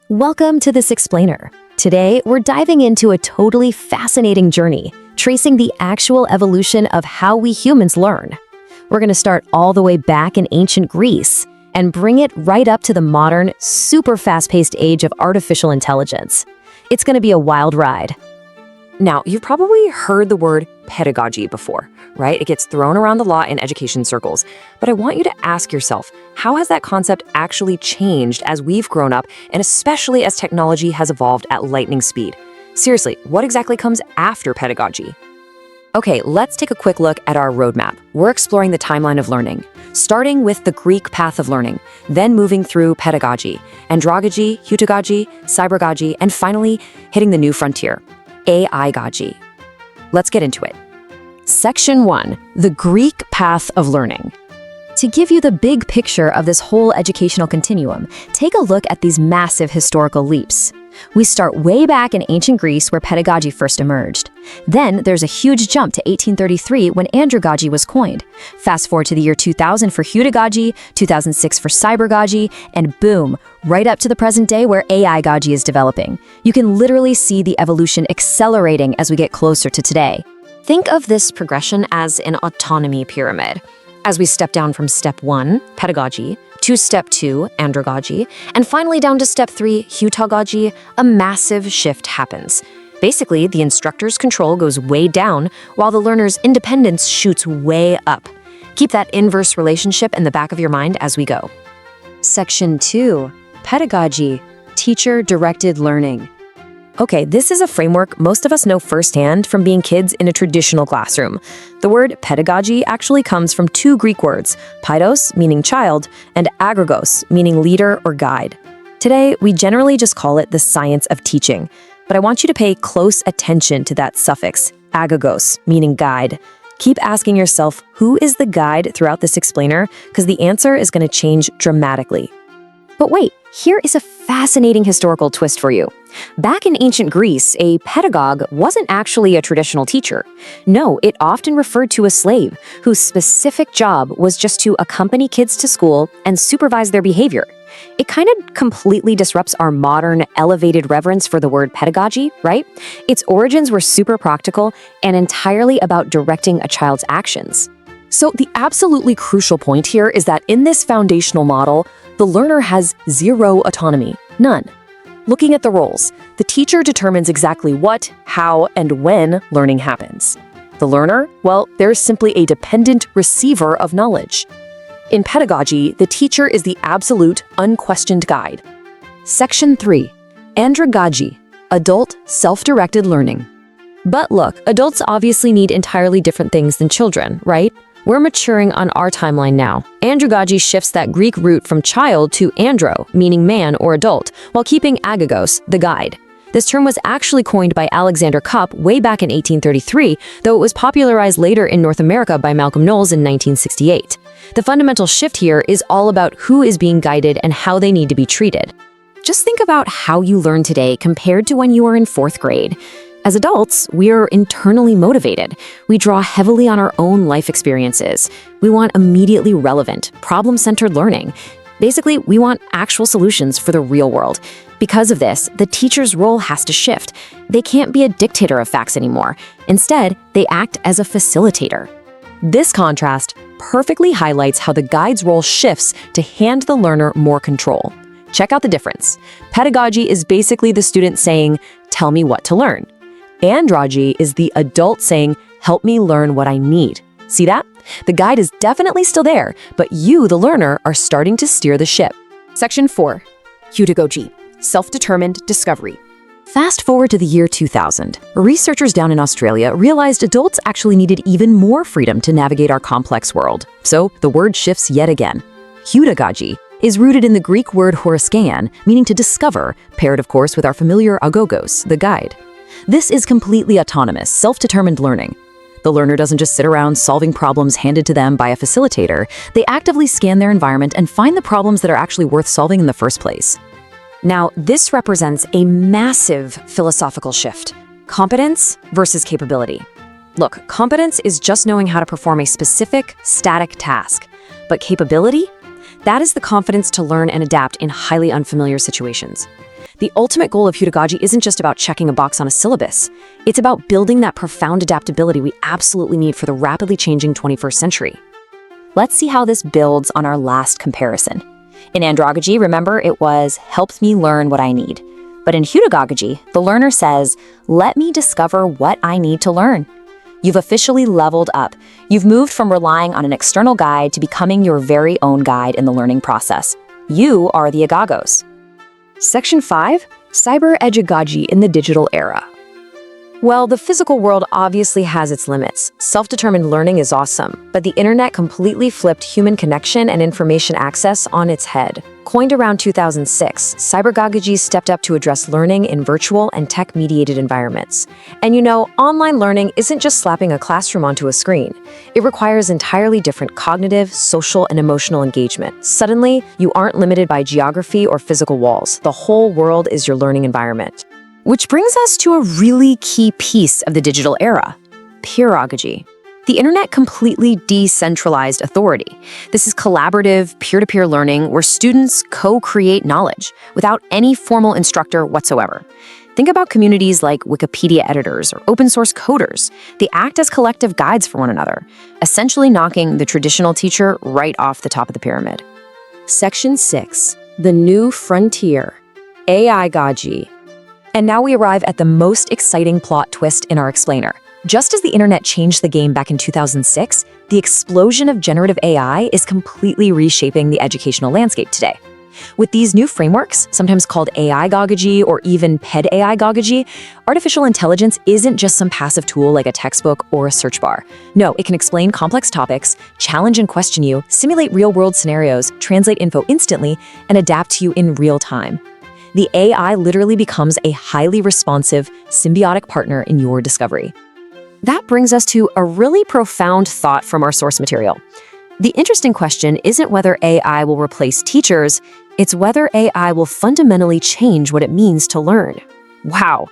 Welcome to This Explainer. Today, we're diving into a totally fascinating journey, tracing the actual evolution of how we humans learn. We're going to start all the way back in ancient Greece and bring it right up to the modern, super fast-paced age of artificial intelligence. It's going to be a wild ride. Now, you've probably heard the word pedagogy before, right? It gets thrown around the lot in education circles. But I want you to ask yourself, how has that concept actually changed as we've grown up, and especially as technology has evolved at lightning speed? Seriously, what exactly comes after pedagogy? Okay, let's take a quick look at our roadmap. We're exploring the timeline of learning, starting with the Greek path of learning, then moving through pedagogy, andragogy, heutagogy, cybergogy, and finally hitting the new frontier, AI-gogy. Let's get into it. Section 1, the Greek path of learning. To give you the big picture of this whole educational continuum, take a look at these massive historical leaps. We start way back in ancient Greece where pedagogy first emerged. Then there's a huge jump to 1833 when andragogy was coined. Fast forward to the year 2000 for heutagogy, 2006 for cybergogy, and boom, right up to the present day where AI-gogy is developing. You can literally see the evolution accelerating as we get closer to today. Think of this progression as an autonomy pyramid. As we step down from step 1, pedagogy, to step 2, andragogy, and finally down to step 3, heutagogy, a massive shift happens. Basically, the instructor's control goes way down while the learner's independence shoots way up. Keep that inverse relationship in the back of your mind as we go. Section 2, pedagogy, teacher-directed learning. Okay, this is a framework most of us know firsthand from being kids in a traditional classroom. The word pedagogy actually comes from two Greek words, paidos, meaning child, and agragos, meaning leader or guide. Today, we generally just call it the science of teaching, but I want you to pay close attention to that suffix, agragos, meaning guide. Keep asking yourself, who is the guide throughout this explainer? Because the answer is going to change dramatically. But wait, here is a fascinating historical twist for you. Back in ancient Greece, a pedagogue wasn't actually a traditional teacher. No, it often referred to a slave, whose specific job was just to accompany kids to school and supervise their behavior. It kind of completely disrupts our modern, elevated reverence for the word pedagogy, right? Its origins were super practical and entirely about directing a child's actions. So the absolutely crucial point here is that in this foundational model, the learner has zero autonomy, none. Looking at the roles, the teacher determines exactly what, how, and when learning happens. The learner, well, they're simply a dependent receiver of knowledge. In pedagogy, the teacher is the absolute, unquestioned guide. Section 3, andragogy, adult self-directed learning. But look, adults obviously need entirely different things than children, right? We're maturing on our timeline now. Andragogy shifts that Greek root from child to andro, meaning man or adult, while keeping agagos, the guide. This term was actually coined by Alexander Kupp way back in 1833, though it was popularized later in North America by Malcolm Knowles in 1968. The fundamental shift here is all about who is being guided and how they need to be treated. Just think about how you learn today compared to when you were in 4th grade. As adults, we are internally motivated. We draw heavily on our own life experiences. We want immediately relevant, problem-centered learning. Basically, we want actual solutions for the real world. Because of this, the teacher's role has to shift. They can't be a dictator of facts anymore. Instead, they act as a facilitator. This contrast perfectly highlights how the guide's role shifts to hand the learner more control. Check out the difference. Pedagogy is basically the student saying, "Tell me what to learn." Andragogy is the adult saying, "Help me learn what I need." See that? The guide is definitely still there, but you, the learner, are starting to steer the ship. Section 4, heutagogy, self-determined discovery. Fast forward to the year 2000. Researchers down in Australia realized adults actually needed even more freedom to navigate our complex world. So the word shifts yet again. Heutagogy is rooted in the Greek word horoskeion, meaning to discover, paired of course with our familiar agogos, the guide. This is completely autonomous, self-determined learning. The learner doesn't just sit around solving problems handed to them by a facilitator. They actively scan their environment and find the problems that are actually worth solving in the first place. Now, this represents a massive philosophical shift. Competence versus capability. Look, competence is just knowing how to perform a specific, static task. But capability? That is the confidence to learn and adapt in highly unfamiliar situations. The ultimate goal of pedagogy isn't just about checking a box on a syllabus. It's about building that profound adaptability we absolutely need for the rapidly changing 21st century. Let's see how this builds on our last comparison. In andragogy, remember, it was, helps me learn what I need. But in hudagogy, the learner says, let me discover what I need to learn. You've officially leveled up. You've moved from relying on an external guide to becoming your very own guide in the learning process. You are the agagos. Section 5, Cyber-Edagogy in the Digital Era. Well, the physical world obviously has its limits. Self-determined learning is awesome, but the internet completely flipped human connection and information access on its head. Coined around 2006, cybergogagy stepped up to address learning in virtual and tech-mediated environments. And you know, online learning isn't just slapping a classroom onto a screen. It requires entirely different cognitive, social, and emotional engagement. Suddenly, you aren't limited by geography or physical walls. The whole world is your learning environment. Which brings us to a really key piece of the digital era, peeragogy. The internet completely decentralized authority. This is collaborative, peer-to-peer learning where students co-create knowledge without any formal instructor whatsoever. Think about communities like Wikipedia editors or open source coders. They act as collective guides for one another, essentially knocking the traditional teacher right off the top of the pyramid. Section 6, the new frontier, AIgogy. And now we arrive at the most exciting plot twist in our explainer. Just as the internet changed the game back in 2006, the explosion of generative AI is completely reshaping the educational landscape today. With these new frameworks, sometimes called AIgogagy or even PedAIgogagy, artificial intelligence isn't just some passive tool like a textbook or a search bar. No, it can explain complex topics, challenge and question you, simulate real-world scenarios, translate info instantly, and adapt to you in real time. The AI literally becomes a highly responsive, symbiotic partner in your discovery. That brings us to a really profound thought from our source material. The interesting question isn't whether AI will replace teachers, it's whether AI will fundamentally change what it means to learn. Wow,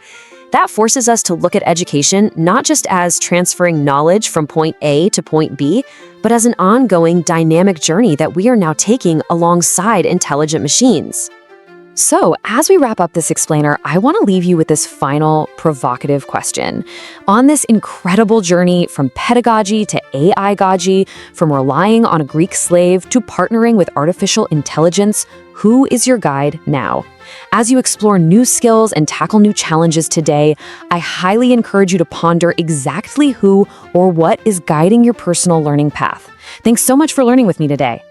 that forces us to look at education not just as transferring knowledge from point A to point B, but as an ongoing dynamic journey that we are now taking alongside intelligent machines. So, as we wrap up this explainer, I want to leave you with this final provocative question. On this incredible journey from pedagogy to AIgogy, from relying on a Greek slave to partnering with artificial intelligence, who is your guide now? As you explore new skills and tackle new challenges today, I highly encourage you to ponder exactly who or what is guiding your personal learning path. Thanks so much for learning with me today.